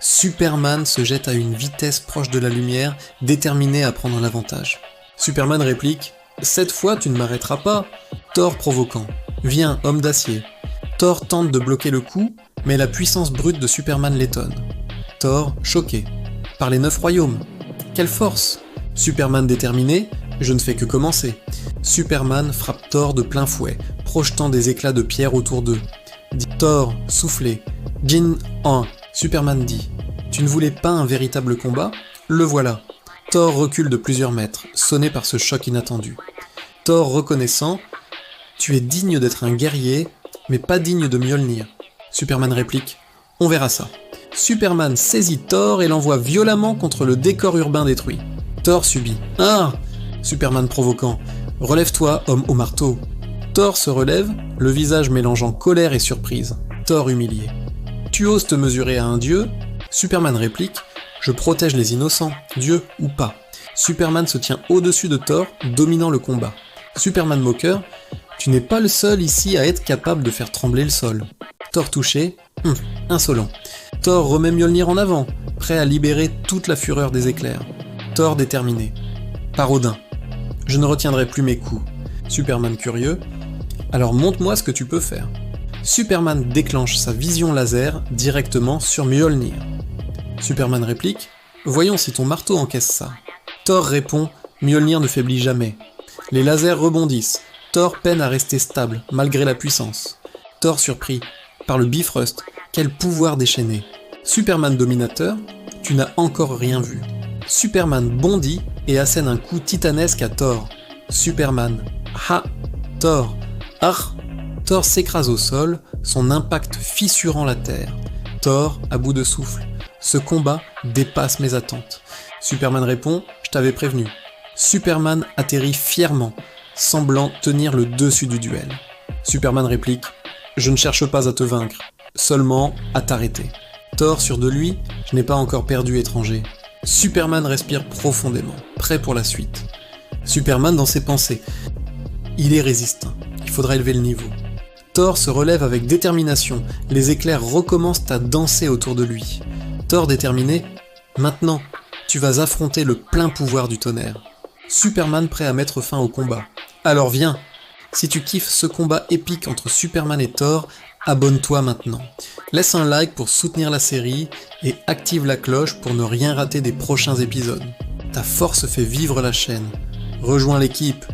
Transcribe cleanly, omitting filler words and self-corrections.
Superman se jette à une vitesse proche de la lumière, déterminé à prendre l'avantage. Superman réplique « Cette fois tu ne m'arrêteras pas !» Thor provoquant « Viens, homme d'acier !» Thor tente de bloquer le coup, mais la puissance brute de Superman l'étonne. Thor, choqué. « Par les 9 royaumes ! Quelle force !» Superman déterminé « Je ne fais que commencer !» Superman frappe Thor de plein fouet, projetant des éclats de pierre autour d'eux. Dit Thor, soufflé. Jin en. Superman dit « Tu ne voulais pas un véritable combat ? Le voilà !» Thor recule de plusieurs mètres, sonné par ce choc inattendu. Thor reconnaissant « Tu es digne d'être un guerrier, mais pas digne de Mjolnir. » Superman réplique « On verra ça. » Superman saisit Thor et l'envoie violemment contre le décor urbain détruit. Thor subit « Ah !» Superman provoquant « Relève-toi, homme au marteau !» Thor se relève, le visage mélangeant colère et surprise. Thor humilié. « Tu oses te mesurer à un dieu ?» Superman réplique « Je protège les innocents, dieu ou pas. » Superman se tient au-dessus de Thor, dominant le combat. Superman moqueur « Tu n'es pas le seul ici à être capable de faire trembler le sol. » Thor touché « Insolent. » Thor remet Mjolnir en avant, prêt à libérer toute la fureur des éclairs. Thor déterminé. « Par Odin. Je ne retiendrai plus mes coups. » Superman curieux. « Alors montre-moi ce que tu peux faire. » Superman déclenche sa vision laser directement sur Mjolnir. Superman réplique « Voyons si ton marteau encaisse ça. » Thor répond « Mjolnir ne faiblit jamais. » Les lasers rebondissent. Thor peine à rester stable, malgré la puissance. Thor surpris. Par le Bifrost, quel pouvoir déchaîné. Superman dominateur, tu n'as encore rien vu. Superman bondit et assène un coup titanesque à Thor. Superman. Ha! Thor. Ah! Thor s'écrase au sol, son impact fissurant la terre. Thor, à bout de souffle. Ce combat dépasse mes attentes. Superman répond, je t'avais prévenu. Superman atterrit fièrement, semblant tenir le dessus du duel. Superman réplique, je ne cherche pas à te vaincre, seulement à t'arrêter. Thor sûr de lui, je n'ai pas encore perdu étranger. Superman respire profondément, prêt pour la suite. Superman dans ses pensées. Il est résistant, il faudra élever le niveau. Thor se relève avec détermination, les éclairs recommencent à danser autour de lui. Thor déterminé, maintenant, tu vas affronter le plein pouvoir du tonnerre. Superman prêt à mettre fin au combat. Alors viens! Si tu kiffes ce combat épique entre Superman et Thor, abonne-toi maintenant. Laisse un like pour soutenir la série et active la cloche pour ne rien rater des prochains épisodes. Ta force fait vivre la chaîne. Rejoins l'équipe,